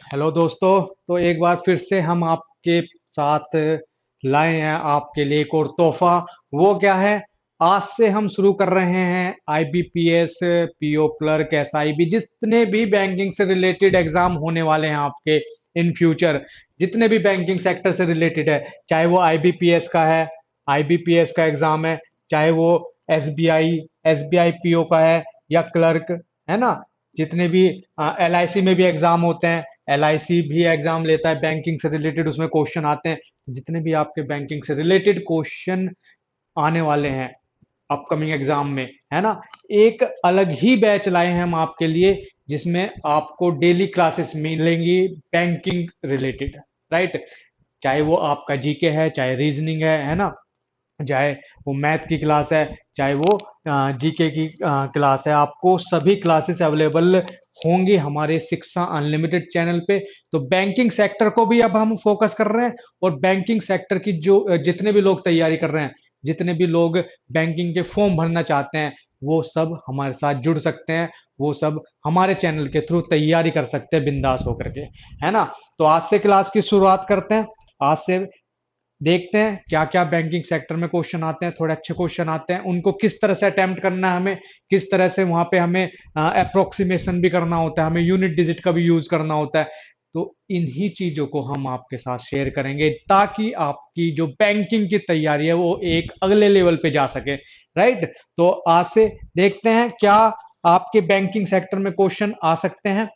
Hello दोस्तों। तो एक बार फिर से हम आपके साथ लाए हैं आपके लिए एक और तोहफा। वो क्या है? आज से हम शुरू कर रहे हैं आईबीपीएस, पीओ क्लर्क, एसआईबी, जितने भी बैंकिंग से रिलेटेड एग्जाम होने वाले हैं आपके इन फ्यूचर, जितने भी बैंकिंग सेक्टर से रिलेटेड है, चाहे वो आईबीपीएस का है, आईबीपीएस का एग्जाम है, चाहे वो एसबीआई एसबीआई पीओ का है या क्लर्क, है ना। जितने भी एलआईसी में भी एग्जाम होते हैं, एलआईसी भी एग्जाम लेता है बैंकिंग से रिलेटेड, उसमें क्वेश्चन आते हैं। जितने भी आपके बैंकिंग से रिलेटेड क्वेश्चन आने वाले हैं अपकमिंग एग्जाम में, है ना, एक अलग ही बैच लाए हैं हम आपके लिए, जिसमें आपको डेली क्लासेस मिलेंगी बैंकिंग रिलेटेड, राइट। चाहे वो आपका जीके है, चाहे रीजनिंग है ना, चाहे वो मैथ की क्लास है, चाहे वो जीके की क्लास है, आपको सभी क्लासेस अवेलेबल होंगी हमारे शिक्षा अनलिमिटेड चैनल पे। तो बैंकिंग सेक्टर को भी अब हम फोकस कर रहे हैं, और बैंकिंग सेक्टर की जो जितने भी लोग तैयारी कर रहे हैं, जितने भी लोग बैंकिंग के फॉर्म भरना चाहते हैं, वो सब हमारे साथ जुड़ सकते हैं। वो सब हमारे चैनल के थ्रू तैयारी कर सकते हैं बिंदास होकर के, है ना। तो आज से क्लास की शुरुआत करते हैं। आज से देखते हैं क्या क्या बैंकिंग सेक्टर में क्वेश्चन आते हैं, थोड़े अच्छे क्वेश्चन आते हैं, उनको किस तरह से अटेम्प्ट करना है हमें, किस तरह से वहां पे हमें अप्रोक्सीमेशन भी करना होता है, हमें यूनिट डिजिट का भी यूज करना होता है। तो इन्हीं चीजों को हम आपके साथ शेयर करेंगे, ताकि आपकी जो बैंकिंग की तैयारी है वो एक अगले लेवल पे जा सके, राइट। तो आज से देखते हैं क्या आपके बैंकिंग सेक्टर में क्वेश्चन आ सकते हैं,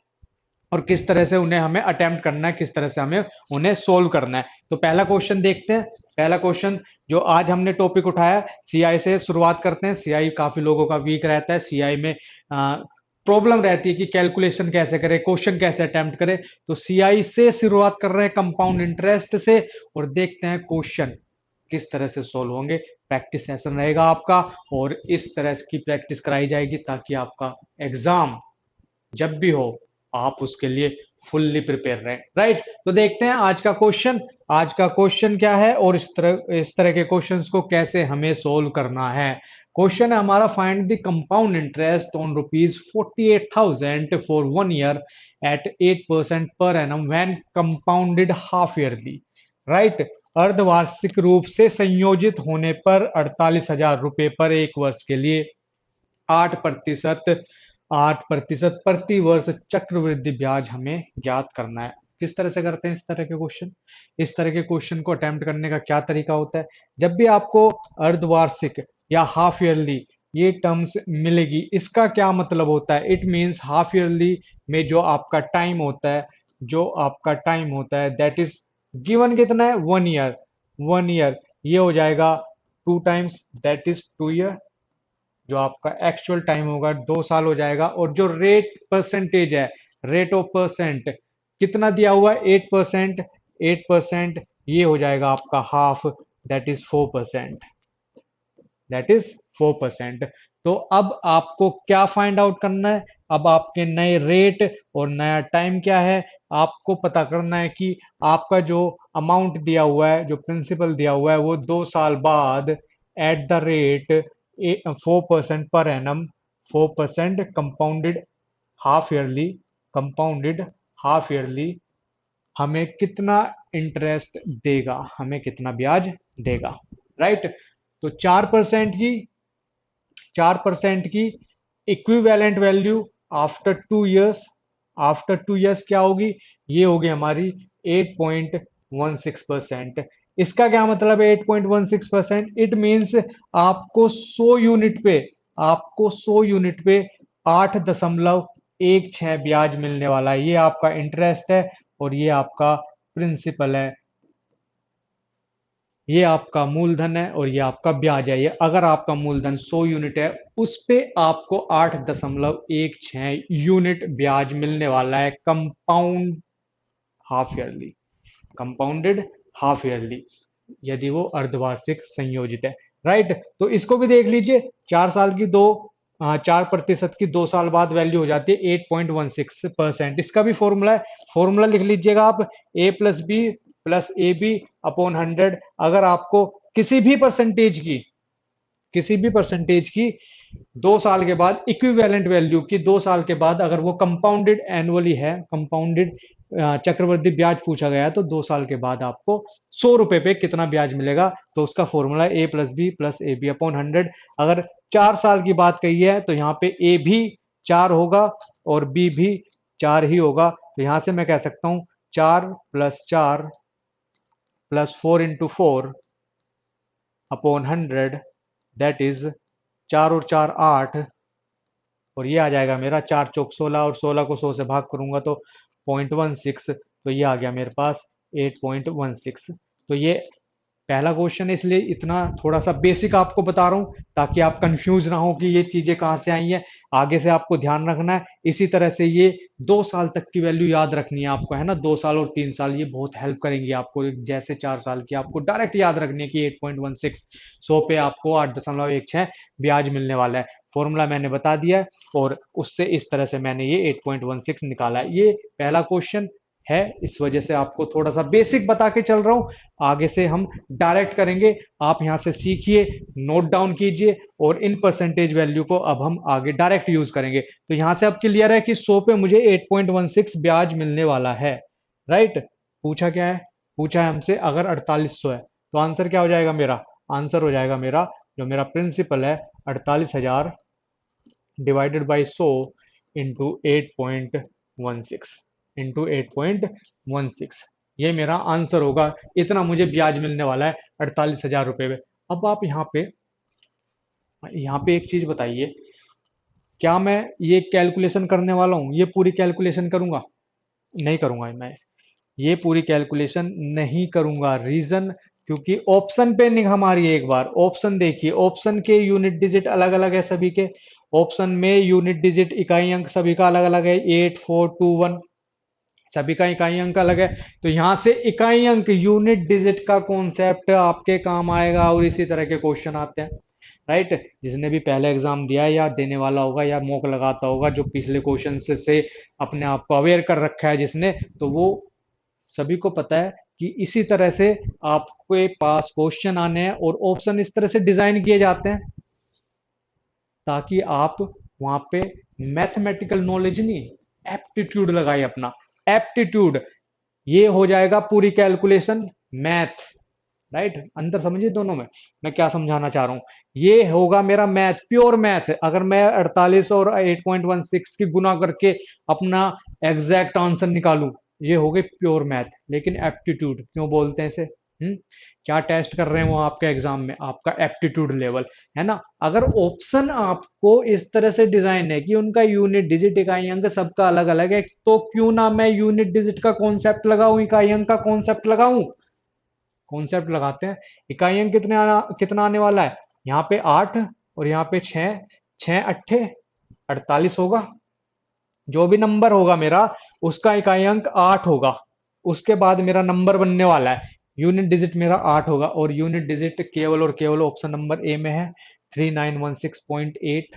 और किस तरह से उन्हें हमें अटेम्प्ट करना है, किस तरह से हमें उन्हें सोल्व करना है। तो पहला क्वेश्चन देखते हैं। पहला क्वेश्चन जो आज हमने टॉपिक उठाया, सीआई से शुरुआत करते हैं। सीआई काफी लोगों का वीक रहता है, सीआई में प्रॉब्लम रहती है कि कैलकुलेशन कैसे करें, क्वेश्चन कैसे अटेम्प्ट करें। तो सीआई से शुरुआत कर रहे हैं, कंपाउंड इंटरेस्ट से, और देखते हैं क्वेश्चन किस तरह से सोल्व होंगे। प्रैक्टिस सेशन रहेगा आपका, और इस तरह की प्रैक्टिस कराई जाएगी ताकि आपका एग्जाम जब भी हो आप उसके लिए फुल्ली प्रिपेयर रहें, राइट। तो देखते हैं आज का क्वेश्चन। आज का क्वेश्चन क्या है, और इस तरह के क्वेश्चंस को कैसे हमें सोल्व करना है। क्वेश्चन है हमारा, find the compound interest on ₹48,000 for 1 year at 8% per annum when compounded half yearly, right. अर्धवार्षिक रूप से संयोजित होने पर 48,000 रुपए पर एक वर्ष के लिए 8% 8% प्रति वर्ष चक्रवृद्धि ब्याज हमें ज्ञात करना है। किस तरह से करते हैं इस तरह के क्वेश्चन? इस तरह के क्वेश्चन को अटेम्प्ट करने का क्या तरीका होता है? जब भी आपको अर्धवार्षिक या हाफ ईयरली ये टर्म्स मिलेगी, इसका क्या मतलब होता है? इट मीन्स हाफ ईयरली में जो आपका टाइम होता है, जो आपका टाइम होता है, दैट इज गिवन कितना है? 1 ईयर। 1 ईयर ये हो जाएगा 2 टाइम्स, दैट इज 2 ईयर। जो आपका एक्चुअल टाइम होगा 2 साल हो जाएगा। और जो रेट परसेंटेज है, रेट ऑफ परसेंट कितना दिया हुआ है? 8%। 8% ये हो जाएगा आपका half, that is 4%। That is 4%। तो अब आपको क्या फाइंड आउट करना है? अब आपके नए रेट और नया टाइम क्या है, आपको पता करना है कि आपका जो अमाउंट दिया हुआ है, जो प्रिंसिपल दिया हुआ है, वो 2 साल बाद at the rate 4% per annum, 4% compounded half yearly, compounded half yearly हमें कितना इंटरेस्ट देगा, हमें कितना ब्याज देगा, राइट। तो 4% की equivalent value after 2 years, after 2 years क्या होगी? ये होगी हमारी 8.16%। इसका क्या मतलब है 8.16%? इट मीन्स आपको 100 यूनिट पे, आपको 100 यूनिट पे 8.16 ब्याज मिलने वाला है। ये आपका इंटरेस्ट है, और ये आपका प्रिंसिपल है, ये आपका मूलधन है, और ये आपका ब्याज है। ये अगर आपका मूलधन 100 यूनिट है, उस पे आपको 8.16 यूनिट ब्याज मिलने वाला है, compound half yearly, compounded half yearly, यदि वो अर्धवार्षिक संयोजित है, राइट। तो इसको भी देख लीजिए, 4 साल की दो 4% की 2 साल बाद वैल्यू हो जाती है 8.16%। इसका भी फॉर्मूला है, फॉर्मूला लिख लीजिएगा आप, A+B+AB/100। अगर आपको किसी भी परसेंटेज की, किसी भी परसेंटेज की 2 साल के बाद इक्विवेलेंट वैल्यू की, 2 साल के बाद अगर वो कंपाउंडेड एनुअली है, कंपाउंडेड चक्रवृद्धि ब्याज पूछा गया है, तो 2 साल के बाद आपको 100 रुपए पे कितना ब्याज मिलेगा, तो उसका फॉर्मूला A+B+AB/100। अगर 4 साल की बात कही है तो यहाँ पे ए भी 4 होगा और बी भी 4 ही होगा, तो यहाँ से मैं कह सकता हूँ 4+4+4 × 4/100, दैट इज 4 और 4 8, और ये आ जाएगा मेरा 4 चौक 16, और 16 को 100 से भाग करूंगा तो 0.16, तो ये आ गया मेरे पास 8.16। तो ये पहला क्वेश्चन है, इसलिए इतना थोड़ा सा बेसिक आपको बता रहा हूं ताकि आप कंफ्यूज ना हो कि ये चीजें कहां से आई हैं। आगे से आपको ध्यान रखना है। इसी तरह से ये 2 साल तक की वैल्यू याद रखनी है आपको, है ना। 2 साल और 3 साल ये बहुत हेल्प करेंगी आपको। जैसे 4 साल की आपको डायरेक्ट याद रखनी है कि 8.16 100 पे आपको 8.16 ब्याज मिलने वाला है। फॉर्मूला मैंने बता दिया है, और उससे इस तरह से मैंने ये 8.16 निकाला है। ये पहला क्वेश्चन है, इस वजह से आपको थोड़ा सा बेसिक बता के चल रहा हूं। आगे से हम डायरेक्ट करेंगे, आप यहां से सीखिए, नोट डाउन कीजिए, और इन परसेंटेज वैल्यू को अब हम आगे डायरेक्ट यूज करेंगे। तो यहां से अब क्लियर है कि 100 पे मुझे 8.16 ब्याज मिलने वाला है, राइट। पूछा क्या है, पूछा है हमसे अगर 4800 है, तो आंसर क्या हो जाएगा मेरा, आंसर हो जाएगा मेरा, जो मेरा प्रिंसिपल है, 48,000 डिवाइडेड बाई 100 इंटू 8.16 ये मेरा आंसर होगा। इतना मुझे ब्याज मिलने वाला है 48,000 रुपए में। अब आप यहाँ पे एक चीज बताइए, क्या मैं ये कैलकुलेशन करने वाला हूँ, ये पूरी कैलकुलेशन करूंगा, नहीं करूंगा मैं ये पूरी कैलकुलेशन नहीं करूंगा। रीजन, क्योंकि ऑप्शन पे निगाह मारिए एक बार, ऑप्शन देखिए, ऑप्शन के यूनिट डिजिट अलग अलग है सभी के। ऑप्शन में यूनिट डिजिट इकाई अंक सभी का अलग अलग है, 8 4 2 1, सभी का इकाई अंक अलग है। तो यहां से इकाई अंक यूनिट डिजिट का कॉन्सेप्ट आपके काम आएगा, और इसी तरह के क्वेश्चन आते हैं, राइट। जिसने भी पहले एग्जाम दिया है या देने वाला होगा या मॉक लगाता होगा, जो पिछले क्वेश्चन से अपने आप को अवेयर कर रखा है जिसने, तो वो सभी को पता है कि इसी तरह से आपके पास क्वेश्चन आने हैं, और ऑप्शन इस तरह से डिजाइन किए जाते हैं ताकि आप वहां पे मैथमेटिकल नॉलेज नहीं, एप्टीट्यूड लगाए अपना, एप्टीट्यूड। ये हो जाएगा पूरी कैलकुलेशन मैथ, राइट। अंतर समझिए दोनों में मैं क्या समझाना चाह रहा हूं। ये होगा मेरा मैथ, प्योर मैथ। अगर मैं 48 और 8.16 की गुना करके अपना एग्जैक्ट आंसर निकालूं, ये हो गई प्योर मैथ। लेकिन एप्टीट्यूड क्यों बोलते हैं इसे, क्या टेस्ट कर रहे हैं वो आपके एग्जाम में, आपका एप्टीट्यूड लेवल, है ना। अगर ऑप्शन आपको इस तरह से डिजाइन है कि उनका यूनिट डिजिट इकाई अंक सबका अलग अलग है, तो क्यों ना मैं यूनिट डिजिट का कॉन्सेप्ट लगाऊं, इकाई अंक का कॉन्सेप्ट लगाऊं। कॉन्सेप्ट लगाते हैं। इकाई अंक कितना आने वाला है, यहाँ पे 8 और यहाँ पे 6, 6 8 48 होगा। जो भी नंबर होगा मेरा, उसका इकाई अंक 8 होगा। उसके बाद मेरा नंबर बनने वाला है, यूनिट डिजिट मेरा 8 होगा, और यूनिट डिजिट केवल और केवल ऑप्शन नंबर ए में है, 3916.8।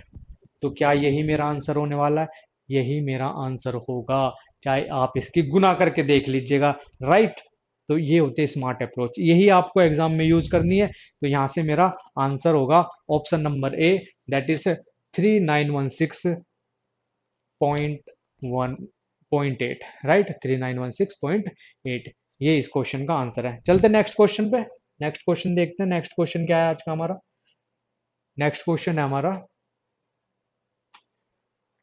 तो क्या यही मेरा आंसर होने वाला है, यही मेरा आंसर होगा, चाहे आप इसकी गुना करके देख लीजिएगा, राइट। तो ये होते हैं स्मार्ट अप्रोच, यही आपको एग्जाम में यूज करनी है। तो यहां से मेरा आंसर होगा option number A, that is 3916.1.8, right, 3916.8। ये इस क्वेश्चन का आंसर है। चलते नेक्स्ट क्वेश्चन पे, नेक्स्ट क्वेश्चन देखते हैं। नेक्स्ट क्वेश्चन क्या है आज का हमारा, नेक्स्ट क्वेश्चन है हमारा,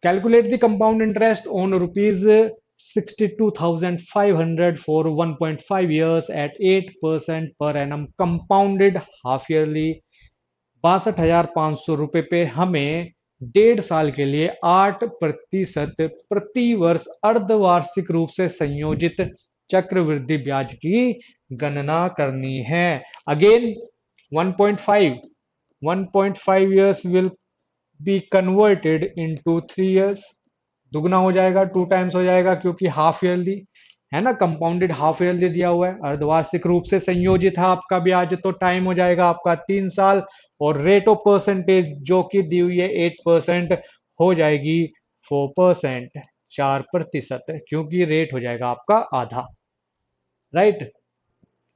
calculate the compound interest on rupees 62,500 for 1.5 years at 8% per annum compounded half yearly। 62,500 रुपए पे हमें 1.5 साल के लिए 8% प्रति वर्ष अर्धवार्षिक रूप से संयोजित चक्रवृद्धि ब्याज की गणना करनी है। Again 1.5, 1.5 years will be converted into 3 years, दुगना हो जाएगा, 2 टाइम्स हो जाएगा, क्योंकि हाफ ईयरली है ना, कंपाउंडेड हाफ ईयरली दिया हुआ है, अर्धवार्षिक रूप से संयोजित है आपका ब्याज, तो टाइम हो जाएगा आपका 3 साल। और रेट ऑफ परसेंटेज जो कि दी हुई है 8%, हो जाएगी 4%, 4%, क्योंकि रेट हो जाएगा आपका आधा, राइट।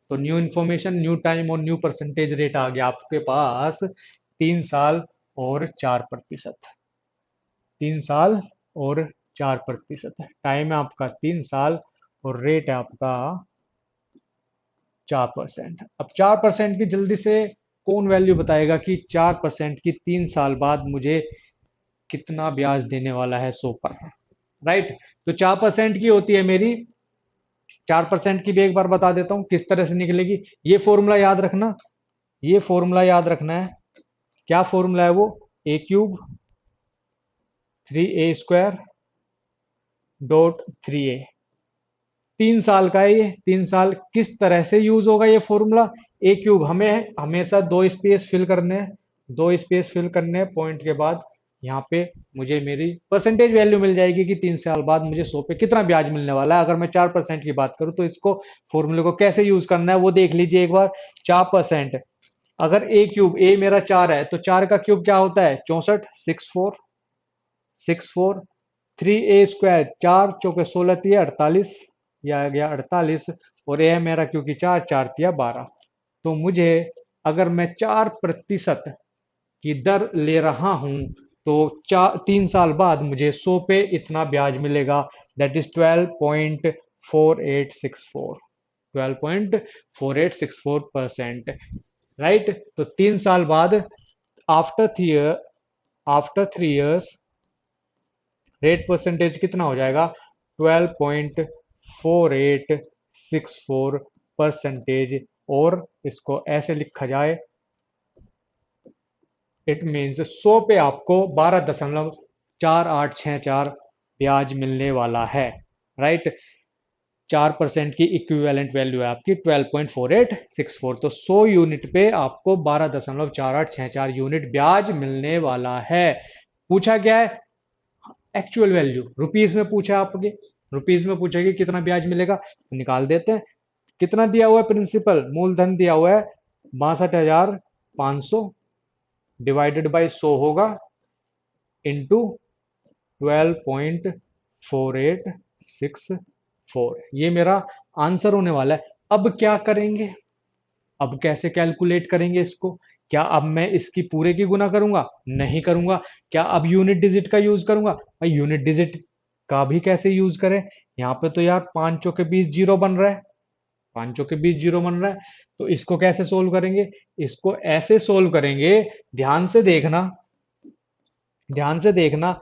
तो न्यू इन्फॉर्मेशन, न्यू टाइम और न्यू परसेंटेज रेट आ गया आपके पास, 3 साल और 4%, 3 साल और 4%, टाइम है आपका 3 साल और रेट है आपका 4%। अब 4% की जल्दी से कौन वैल्यू बताएगा कि 4% की 3 साल बाद मुझे कितना ब्याज देने वाला है 100 पर, राइट। तो 4% की होती है मेरी, 4% की भी एक बार बता देता हूं किस तरह से निकलेगी। ये फॉर्मूला याद रखना, ये फॉर्मूला याद रखना है। क्या फॉर्मूला है वो? a³ 3a² dot 3a। 3 साल का है ये, 3 साल। किस तरह से यूज होगा ये फॉर्मूला? a³ हमें हमेशा दो स्पेस फिल करने हैं, दो स्पेस फिल करने हैं पॉइंट के बाद। यहाँ पे मुझे मेरी परसेंटेज वैल्यू मिल जाएगी कि 3 साल बाद मुझे 100 पे कितना ब्याज मिलने वाला है। अगर मैं 4% की बात करूं तो इसको फॉर्मूले को कैसे यूज करना है वो देख लीजिए एक बार। 4%, अगर a³ a मेरा 4 है तो 4 का क्यूब क्या होता है? 64, 64 3a², 4 × 4 = 16, 48, यह आ गया 48। और यह मेरा क्योंकि 4 4 तिया 12। तो मुझे अगर मैं 4% की दर ले रहा हूं तो 3 साल बाद मुझे 100 पे इतना ब्याज मिलेगा, दैट इज 12.4864, 12.4864%, राइट। तो 3 साल बाद, आफ्टर 3 इयर्स रेट परसेंटेज कितना हो जाएगा? 12.4864%। और इसको ऐसे लिखा जाए, इट मीन्स 100 पे आपको 12.4864 ब्याज मिलने वाला है, राइट। 4% की इक्विवेलेंट वैल्यू है आपकी 12.4864। तो 100 यूनिट पे आपको 12.4864 यूनिट ब्याज मिलने वाला है। पूछा क्या है? एक्चुअल वैल्यू रुपीज में पूछा आपके, रुपीज में पूछा कि कितना ब्याज मिलेगा, तो निकाल देते हैं। कितना दिया हुआ है? प्रिंसिपल मूलधन दिया हुआ है 62,500, डिवाइडेड बाई 100 होगा, इंटू 12.4864। ये मेरा आंसर होने वाला है। अब क्या करेंगे? अब कैसे कैलकुलेट करेंगे इसको? क्या अब मैं इसकी पूरे की गुना करूंगा? नहीं करूंगा। क्या अब यूनिट डिजिट का यूज करूंगा? भाई यूनिट डिजिट का भी कैसे यूज करें? यहाँ पे तो यार 5 के बीच जीरो बन रहा है, 5 के बीच जीरो बन रहा है। तो इसको कैसे सोल्व करेंगे? इसको ऐसे सोल्व करेंगे, ध्यान से देखना, ध्यान से देखना।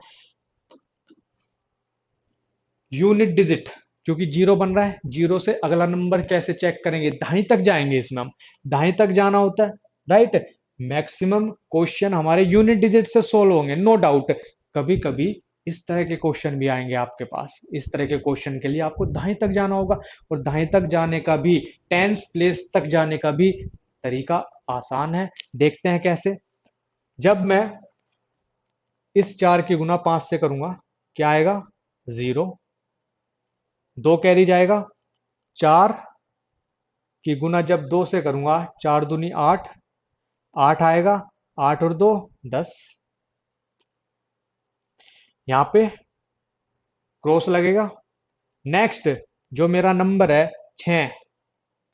यूनिट डिजिट, क्योंकि जीरो बन रहा है, जीरो से अगला नंबर कैसे चेक करेंगे? दाएं तक जाएंगे, इसमें हम दाएं तक जाना होता है, राइट। मैक्सिमम क्वेश्चन हमारे यूनिट डिजिट से सोल्व होंगे, नो डाउट। कभी कभी इस तरह के क्वेश्चन भी आएंगे आपके पास, इस तरह के क्वेश्चन के लिए आपको दाएं तक जाना होगा। और दाएं तक जाने का भी, टेंस प्लेस तक जाने का भी तरीका आसान है। देखते हैं कैसे। जब मैं इस 4 की गुना 5 से करूंगा, क्या आएगा? 0। 2 कैरी जाएगा, 4 की गुना जब 2 से करूंगा, 4 दूनी 8, 8 आएगा, 8 और 2 10। यहां पे क्रॉस लगेगा। नेक्स्ट जो मेरा नंबर है 6,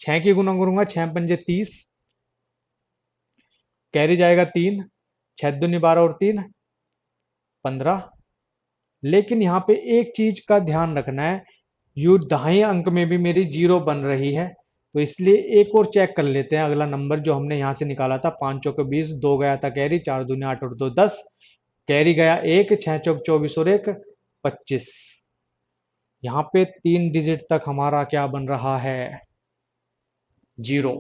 6 की गुना करूंगा, 6 पंजे 30, कैरी जाएगा 3, 6 दूनी 12 और 3 15। लेकिन यहाँ पे एक चीज का ध्यान रखना है, यू दाएं अंक में भी मेरी जीरो बन रही है, तो इसलिए एक और चेक कर लेते हैं। अगला नंबर जो हमने यहां से निकाला था 5 चौके 20, 2 गया था कैरी, 4 दूनी 8 और 2 10, कैरी गया 1, 6 चौक 24 और 1 25। यहाँ पे 3 डिजिट तक हमारा क्या बन रहा है? जीरो।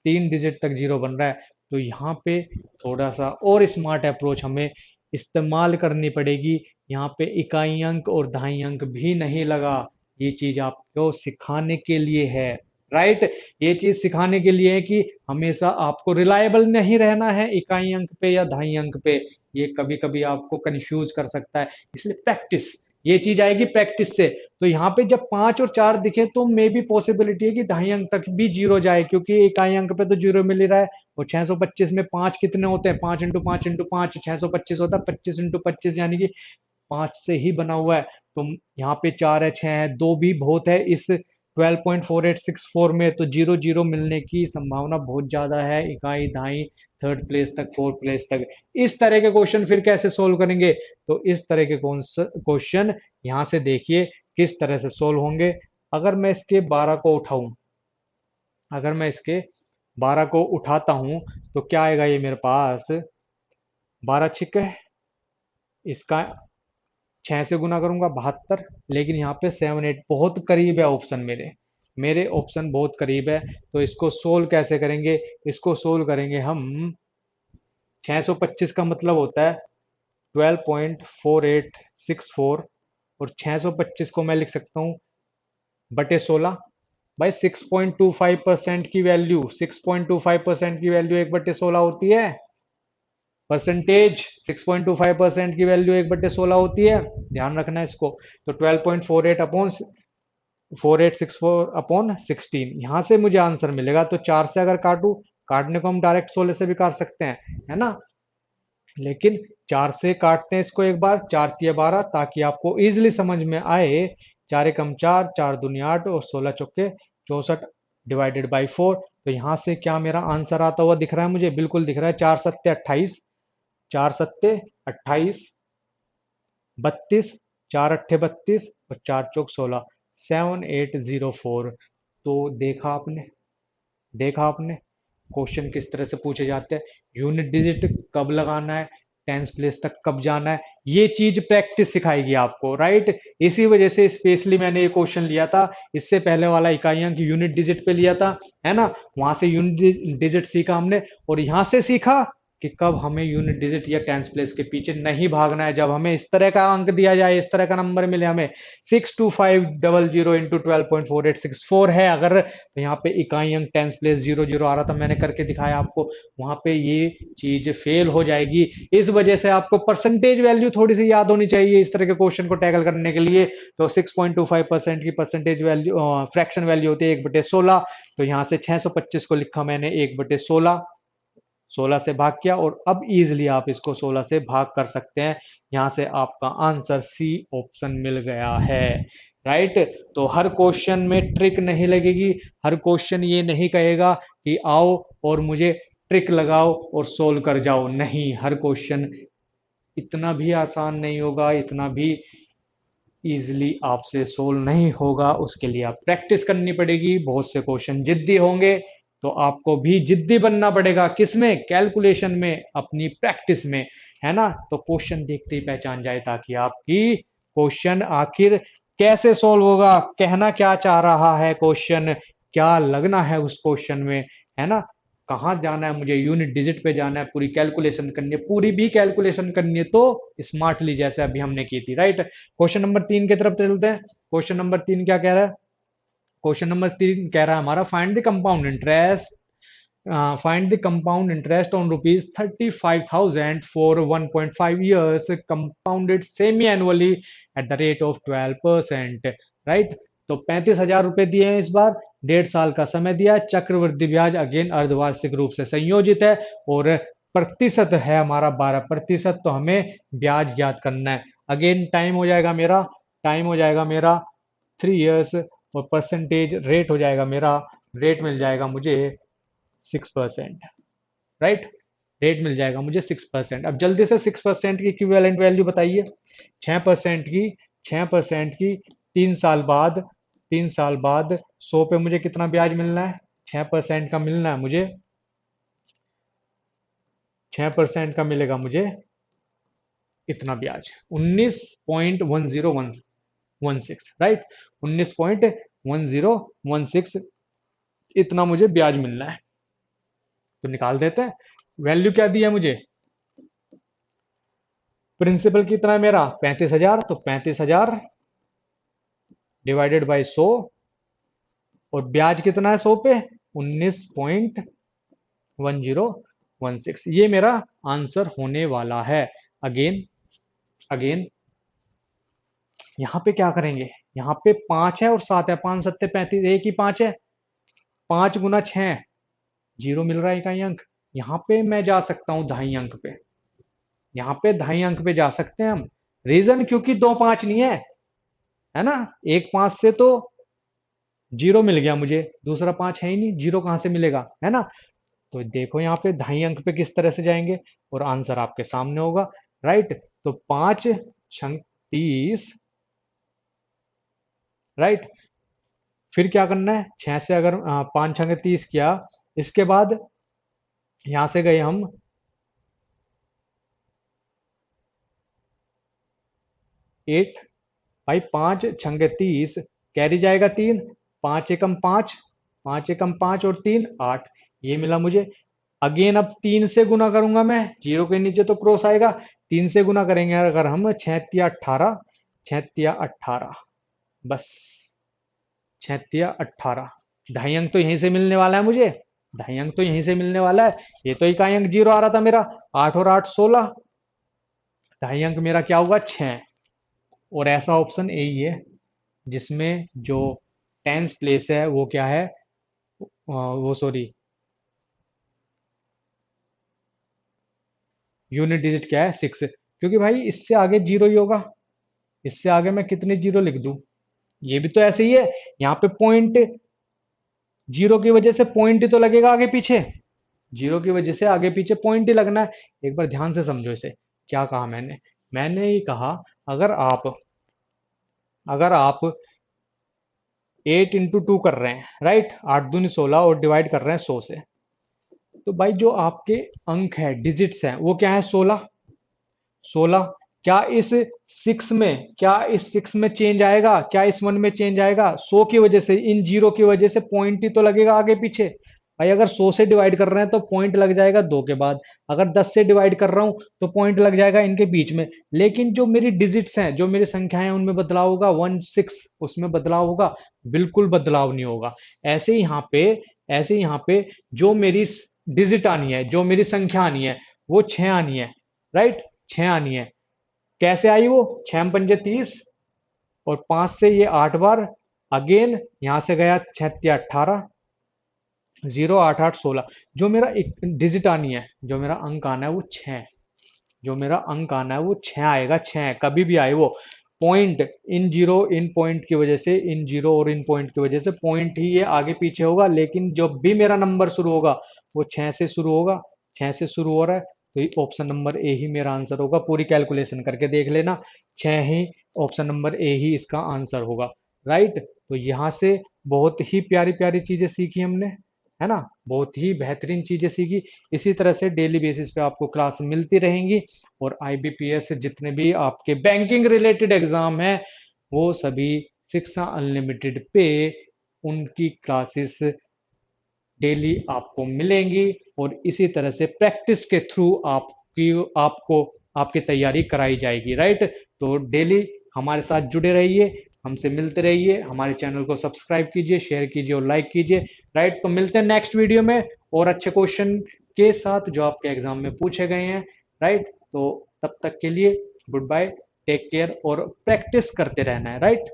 3 डिजिट तक जीरो बन रहा है। तो यहाँ पे थोड़ा सा और स्मार्ट अप्रोच हमें इस्तेमाल करनी पड़ेगी। यहाँ पे इकाई अंक और दहाई अंक भी नहीं लगा, ये चीज आपको सिखाने के लिए है, राइट। ये चीज सिखाने के लिए है कि हमेशा आपको रिलायबल नहीं रहना है इकाई अंक पे या दहाई अंक पे। ये कभी कभी आपको कंफ्यूज कर सकता है, इसलिए प्रैक्टिस, ये चीज आएगी प्रैक्टिस से। तो यहाँ पे जब 5 और 4 दिखे तो मे भी पॉसिबिलिटी है कि दहाई अंक तक भी जीरो जाए, क्योंकि इकाई अंक पे तो जीरो मिल ही रहा है। और 625 में 5 कितने होते हैं? 5 इंटू 5 इंटू 5 625 होता है, 25 इंटू 25 यानी कि 5 से ही बना हुआ है। तो यहाँ पे 4 है, 6 है, 2 भी बहुत है इस 12.4864 में, तो जीरो जीरो मिलने की संभावना बहुत ज्यादा है। इकाई दहाई थर्ड प्लेस तक, फोर्थ प्लेस तक। इस तरह के क्वेश्चन फिर कैसे सोल्व करेंगे? तो इस तरह के क्वेश्चन यहाँ से देखिए, किस तरह से सोल्व होंगे। अगर मैं इसके 12 को उठाऊं, अगर मैं इसके 12 को उठाता हूं तो क्या आएगा, ये मेरे पास 12 छिक्के, इसका 6 से गुना करूंगा 72। लेकिन यहाँ पे 7 8 बहुत करीब है ऑप्शन, मेरे मेरे ऑप्शन बहुत करीब है। तो इसको सोल्व कैसे करेंगे, इसको सोल्व करेंगे हम। 625 का मतलब होता है 12.4864, और 625 को मैं लिख सकता हूँ बटे 16। भाई 6.25% की वैल्यू, 6.25% की वैल्यू 1/16 होती है। परसेंटेज 6.25% की वैल्यू 1/16 होती है, ध्यान रखना है इसको। तो 12.48 अपॉन 4864/16, यहां से मुझे आंसर मिलेगा। तो 4 से अगर काटू, काटने को हम डायरेक्ट 16 से भी काट सकते हैं, है ना, लेकिन 4 से काटते हैं इसको एक बार, 4 तिया 12, ताकि आपको इजिली समझ में आए। 4 एकम 4, 4 दूनी 8 और 16 चौके 64 डिवाइडेड बाई 4। तो यहाँ से क्या मेरा आंसर आता हुआ दिख रहा है, मुझे बिल्कुल दिख रहा है, 4 सत्ते 28, 4 सत्ते 28, 32, 4 अट्ठे 32 और 4 चौक 16, 7804। तो देखा आपने, देखा आपने क्वेश्चन किस तरह से पूछे जाते हैं, यूनिट डिजिट कब लगाना है, टेंस प्लेस तक कब जाना है, ये चीज प्रैक्टिस सिखाएगी आपको, राइट। इसी वजह से स्पेशली मैंने ये क्वेश्चन लिया था। इससे पहले वाला इकाई अंक यूनिट डिजिट पे लिया था, है ना, वहां से यूनिट डिजिट सीखा हमने, और यहां से सीखा कि कब हमें यूनिट डिजिट या टेंस प्लेस के पीछे नहीं भागना है। जब हमें इस तरह का अंक दिया जाए, इस तरह का नंबर मिले हमें 62500 इंटू 12.4864 है अगर, तो यहाँ पे इकाई अंक टेंस प्लेस 00 आ रहा था, मैंने करके दिखाया आपको, वहां पे ये चीज फेल हो जाएगी। इस वजह से आपको परसेंटेज वैल्यू थोड़ी सी याद होनी चाहिए इस तरह के क्वेश्चन को टैकल करने के लिए। तो 6.25% की परसेंटेज वैल्यू, फ्रैक्शन वैल्यू होती है 1/16। तो यहाँ से 625 को लिखा मैंने 1/16, 16 से भाग किया, और अब इजिली आप इसको 16 से भाग कर सकते हैं। यहां से आपका आंसर सी ऑप्शन मिल गया है, राइट। तो हर क्वेश्चन में ट्रिक नहीं लगेगी, हर क्वेश्चन ये नहीं कहेगा कि आओ और मुझे ट्रिक लगाओ और सोल्व कर जाओ, नहीं, हर क्वेश्चन इतना भी आसान नहीं होगा, इतना भी इजिली आपसे सोल्व नहीं होगा। उसके लिए आप प्रैक्टिस करनी पड़ेगी, बहुत से क्वेश्चन जिद्दी होंगे, तो आपको भी जिद्दी बनना पड़ेगा, किसमें, कैलकुलेशन में, अपनी प्रैक्टिस में, है ना। तो क्वेश्चन देखते ही पहचान जाए, ताकि आपकी क्वेश्चन आखिर कैसे सोल्व होगा, कहना क्या चाह रहा है क्वेश्चन, क्या लगना है उस क्वेश्चन में, है ना, कहाँ जाना है मुझे, यूनिट डिजिट पे जाना है, पूरी कैलकुलेशन करनी है, पूरी भी कैलकुलेशन करनी है, तो स्मार्टली जैसे अभी हमने की थी, राइट। क्वेश्चन नंबर 3 की तरफ चलते हैं। क्वेश्चन नंबर 3 क्या कह रहा है, क्वेश्चन नंबर 3 कह रहा है हमारा, find the compound interest, find the compound interest on rupees 35,000 for 1.5 years compounded semi-annually at the rate of 12%, right. तो 35,000 रुपए दिए हैं इस बार, 1.5 साल का समय दिया है, चक्रवृद्धि ब्याज अगेन अर्धवार्षिक रूप से संयोजित है, और प्रतिशत है हमारा 12%। तो हमें ब्याज ज्ञात करना है। अगेन टाइम हो जाएगा मेरा, टाइम हो जाएगा मेरा 3 इयर्स, और परसेंटेज रेट हो जाएगा मेरा, रेट मिल जाएगा मुझे 6%, राइट। रेट मिल जाएगा मुझे 6%। अब जल्दी से 6% की इक्विवेलेंट वैल्यू बताइए। 6% की, 6% की 3 साल बाद, 3 साल बाद 100 पे मुझे कितना ब्याज मिलना है, 6% का मिलना है मुझे, 6% का मिलेगा मुझे इतना ब्याज, 19.1016, राइट, 19.1016 इतना मुझे ब्याज मिलना है। तो निकाल देते हैं। वैल्यू क्या दी है मुझे, प्रिंसिपल कितना है मेरा 35,000, तो 35,000 डिवाइडेड बाई 100, और ब्याज कितना है 100 पे, 19.1016, ये मेरा आंसर होने वाला है। अगेन, अगेन यहां पे क्या करेंगे, यहां पे 5 है और 7 है, 5 सत्ते 35, एक ही 5 है, 5 गुना 6, जीरो मिल रहा है इकाई अंक। यहां पे मैं जा सकता हूं दहाई अंक पे, यहाँ पे दहाई अंक पे जा सकते हैं हम। रीजन क्योंकि 2 5 नहीं है ना, एक 5 से तो जीरो मिल गया मुझे, दूसरा 5 है ही नहीं, जीरो कहां से मिलेगा, है ना। तो देखो यहाँ पे दहाई अंक पे किस तरह से जाएंगे, और आंसर आपके सामने होगा, राइट। तो 5 छंग 30, राइट। फिर क्या करना है, 6 से अगर 5 छंगे 30 किया, इसके बाद यहां से गए हम 8 भाई, 5 छंगे 30, कैरी जाएगा 3, 5 एकम 5, 5 एकम 5 और 3 8, ये मिला मुझे। अगेन अब 3 से गुना करूंगा मैं, जीरो के नीचे तो क्रॉस आएगा, 3 से गुना करेंगे अगर हम, 6 18, 6 18, बस 6 18, ढाई अंक तो यहीं से मिलने वाला है मुझे, ढाई अंक तो यहीं से मिलने वाला है। ये तो इकाई अंक जीरो आ रहा था मेरा, 8 और 8 16, ढाई अंक मेरा क्या होगा 6। और ऐसा ऑप्शन यही है जिसमें जो टेंस प्लेस है वो क्या है, वो सॉरी, यूनिट डिजिट क्या है 6, क्योंकि भाई इससे आगे जीरो ही होगा, इससे आगे मैं कितने जीरो लिख दूं, ये भी तो ऐसे ही है, यहाँ पे पॉइंट, जीरो की वजह से पॉइंट ही तो लगेगा आगे पीछे, जीरो की वजह से आगे पीछे पॉइंट ही लगना है। एक बार ध्यान से समझो इसे, क्या कहा मैंने, मैंने ये कहा अगर आप, अगर आप 8 × 2 कर रहे हैं, राइट, 8 दूनी 16 और डिवाइड कर रहे हैं 100 से, तो भाई जो आपके अंक है, डिजिट्स हैं, वो क्या है 16, 16, क्या इस 6 में, क्या इस 6 में चेंज आएगा, क्या इस 1 में चेंज आएगा, 100 की वजह से, इन जीरो की वजह से पॉइंट ही तो लगेगा आगे पीछे। भाई अगर 100 से डिवाइड कर रहे हैं तो पॉइंट लग जाएगा 2 के बाद, अगर 10 से डिवाइड कर रहा हूं तो पॉइंट लग जाएगा इनके बीच में। लेकिन जो मेरी डिजिट्स हैं, जो मेरी संख्याएं, उनमें बदलाव होगा, 1 6 उसमें बदलाव होगा, बिल्कुल बदलाव नहीं होगा। ऐसे ही यहाँ पे, ऐसे ही यहाँ पे जो मेरी डिजिट आनी है, जो मेरी संख्या आनी है, वो 6 आनी है, राइट, 6 आनी है। कैसे आई वो, 6 पंजे 30 और 5 से ये 8 बार, अगेन यहां से गया 6 18, 0 8 8 16, जो मेरा एक डिजिट आनी है, जो मेरा अंक आना है वो 6, जो मेरा अंक आना है वो 6 आएगा, 6 कभी भी आए वो, point, in zero in point की वजह से, इन जीरो और इन पॉइंट की वजह से पॉइंट ही ये आगे पीछे होगा, लेकिन जब भी मेरा नंबर शुरू होगा वो 6 से शुरू होगा, 6 से शुरू हो रहा है, तो ये ऑप्शन नंबर ए ही मेरा आंसर होगा। पूरी कैलकुलेशन करके देख लेना, 6 ही, ऑप्शन नंबर ए ही इसका आंसर होगा, राइट। तो यहाँ से बहुत ही प्यारी प्यारी चीजें सीखी हमने, है ना, बहुत ही बेहतरीन चीजें सीखी। इसी तरह से डेली बेसिस पे आपको क्लास मिलती रहेंगी, और आईबीपीएस जितने भी आपके बैंकिंग रिलेटेड एग्जाम है, वो सभी शिक्षा अनलिमिटेड पे उनकी क्लासेस डेली आपको मिलेंगी, और इसी तरह से प्रैक्टिस के थ्रू आपकी, आपको आपकी तैयारी कराई जाएगी, राइट। तो डेली हमारे साथ जुड़े रहिए, हमसे मिलते रहिए, हमारे चैनल को सब्सक्राइब कीजिए, शेयर कीजिए और लाइक कीजिए, राइट। तो मिलते हैं नेक्स्ट वीडियो में और अच्छे क्वेश्चन के साथ जो आपके एग्जाम में पूछे गए हैं, राइट। तो तब तक के लिए गुड बाय, टेक केयर, और प्रैक्टिस करते रहना है, राइट।